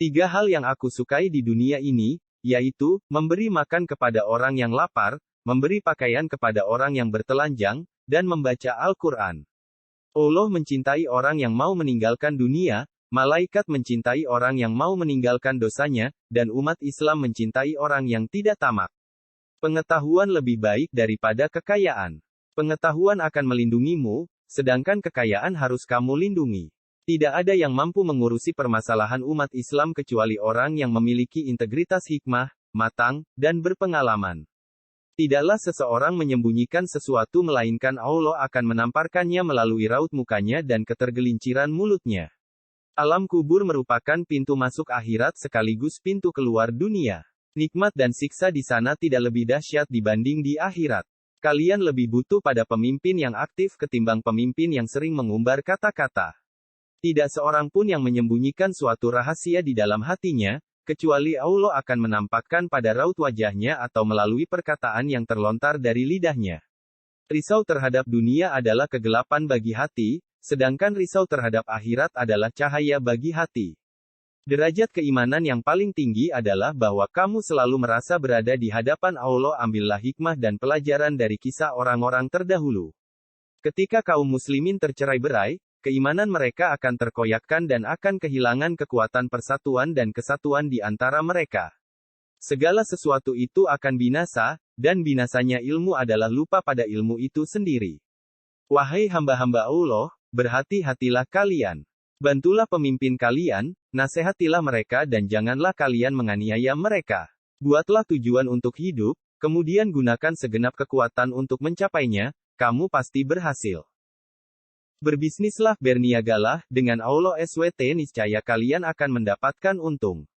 Tiga hal yang aku sukai di dunia ini, yaitu, memberi makan kepada orang yang lapar, memberi pakaian kepada orang yang bertelanjang, dan membaca Al-Quran. Allah mencintai orang yang mau meninggalkan dunia, malaikat mencintai orang yang mau meninggalkan dosanya, dan umat Islam mencintai orang yang tidak tamak. Pengetahuan lebih baik daripada kekayaan. Pengetahuan akan melindungimu, sedangkan kekayaan harus kamu lindungi. Tidak ada yang mampu mengurusi permasalahan umat Islam kecuali orang yang memiliki integritas hikmah, matang, dan berpengalaman. Tidaklah seseorang menyembunyikan sesuatu melainkan Allah akan menamparkannya melalui raut mukanya dan ketergelinciran mulutnya. Alam kubur merupakan pintu masuk akhirat sekaligus pintu keluar dunia. Nikmat dan siksa di sana tidak lebih dahsyat dibanding di akhirat. Kalian lebih butuh pada pemimpin yang aktif ketimbang pemimpin yang sering mengumbar kata-kata. Tidak seorang pun yang menyembunyikan suatu rahasia di dalam hatinya, kecuali Allah akan menampakkan pada raut wajahnya atau melalui perkataan yang terlontar dari lidahnya. Risau terhadap dunia adalah kegelapan bagi hati, sedangkan risau terhadap akhirat adalah cahaya bagi hati. Derajat keimanan yang paling tinggi adalah bahwa kamu selalu merasa berada di hadapan Allah. Ambillah hikmah dan pelajaran dari kisah orang-orang terdahulu. Ketika kaum muslimin tercerai-berai, keimanan mereka akan terkoyakkan dan akan kehilangan kekuatan persatuan dan kesatuan di antara mereka. Segala sesuatu itu akan binasa, dan binasanya ilmu adalah lupa pada ilmu itu sendiri. Wahai hamba-hamba Allah, berhati-hatilah kalian. Bantulah pemimpin kalian, nasihatilah mereka dan janganlah kalian menganiaya mereka. Buatlah tujuan untuk hidup, kemudian gunakan segenap kekuatan untuk mencapainya, kamu pasti berhasil. Berbisnislah, berniagalah, dengan Allah SWT niscaya kalian akan mendapatkan untung.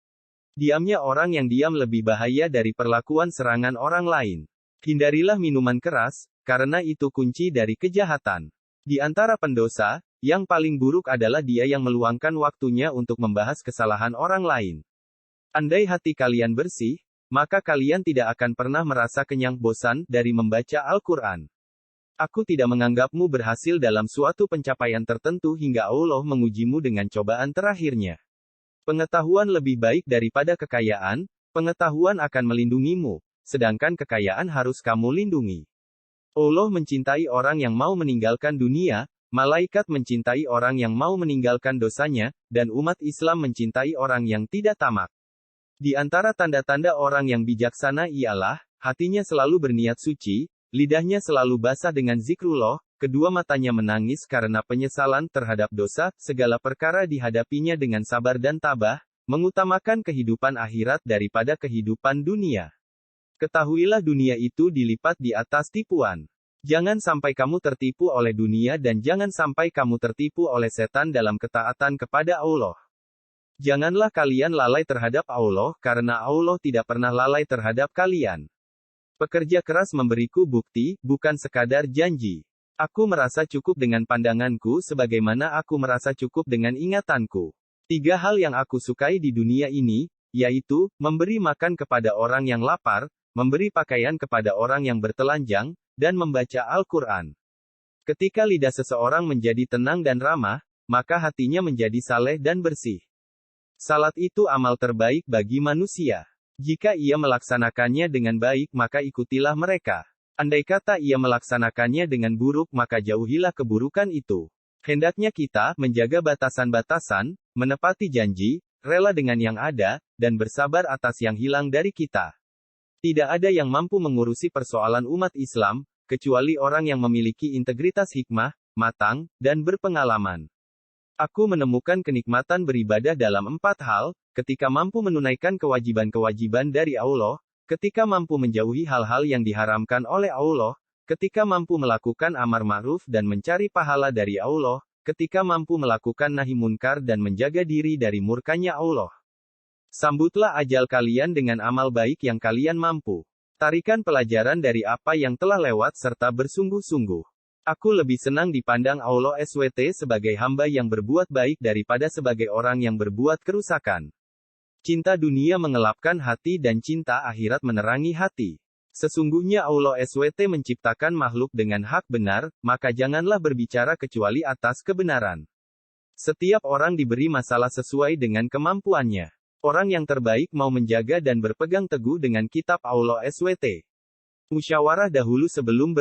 Diamnya orang yang diam lebih bahaya dari perlakuan serangan orang lain. Hindarilah minuman keras, karena itu kunci dari kejahatan. Di antara pendosa, yang paling buruk adalah dia yang meluangkan waktunya untuk membahas kesalahan orang lain. Andai hati kalian bersih, maka kalian tidak akan pernah merasa kenyang bosan dari membaca Al-Quran. Aku tidak menganggapmu berhasil dalam suatu pencapaian tertentu hingga Allah mengujimu dengan cobaan terakhirnya. Pengetahuan lebih baik daripada kekayaan, pengetahuan akan melindungimu, sedangkan kekayaan harus kamu lindungi. Allah mencintai orang yang mau meninggalkan dunia, malaikat mencintai orang yang mau meninggalkan dosanya, dan umat Islam mencintai orang yang tidak tamak. Di antara tanda-tanda orang yang bijaksana ialah, hatinya selalu berniat suci, lidahnya selalu basah dengan zikrullah, kedua matanya menangis karena penyesalan terhadap dosa, segala perkara dihadapinya dengan sabar dan tabah, mengutamakan kehidupan akhirat daripada kehidupan dunia. Ketahuilah dunia itu dilipat di atas tipuan. Jangan sampai kamu tertipu oleh dunia dan jangan sampai kamu tertipu oleh setan dalam ketaatan kepada Allah. Janganlah kalian lalai terhadap Allah, karena Allah tidak pernah lalai terhadap kalian. Pekerja keras memberiku bukti, bukan sekadar janji. Aku merasa cukup dengan pandanganku sebagaimana aku merasa cukup dengan ingatanku. Tiga hal yang aku sukai di dunia ini, yaitu, memberi makan kepada orang yang lapar, memberi pakaian kepada orang yang bertelanjang, dan membaca Al-Quran. Ketika lidah seseorang menjadi tenang dan ramah, maka hatinya menjadi saleh dan bersih. Salat itu amal terbaik bagi manusia. Jika ia melaksanakannya dengan baik maka ikutilah mereka. Andai kata ia melaksanakannya dengan buruk maka jauhilah keburukan itu. Hendaknya kita menjaga batasan-batasan, menepati janji, rela dengan yang ada, dan bersabar atas yang hilang dari kita. Tidak ada yang mampu mengurusi persoalan umat Islam, kecuali orang yang memiliki integritas hikmah, matang, dan berpengalaman. Aku menemukan kenikmatan beribadah dalam 4 hal, ketika mampu menunaikan kewajiban-kewajiban dari Allah, ketika mampu menjauhi hal-hal yang diharamkan oleh Allah, ketika mampu melakukan amar ma'ruf dan mencari pahala dari Allah, ketika mampu melakukan nahi munkar dan menjaga diri dari murkanya Allah. Sambutlah ajal kalian dengan amal baik yang kalian mampu. Tarikan pelajaran dari apa yang telah lewat serta bersungguh-sungguh. Aku lebih senang dipandang Allah SWT sebagai hamba yang berbuat baik daripada sebagai orang yang berbuat kerusakan. Cinta dunia mengelapkan hati dan cinta akhirat menerangi hati. Sesungguhnya Allah SWT menciptakan makhluk dengan hak benar, maka janganlah berbicara kecuali atas kebenaran. Setiap orang diberi masalah sesuai dengan kemampuannya. Orang yang terbaik mau menjaga dan berpegang teguh dengan kitab Allah SWT. Musyawarah dahulu sebelum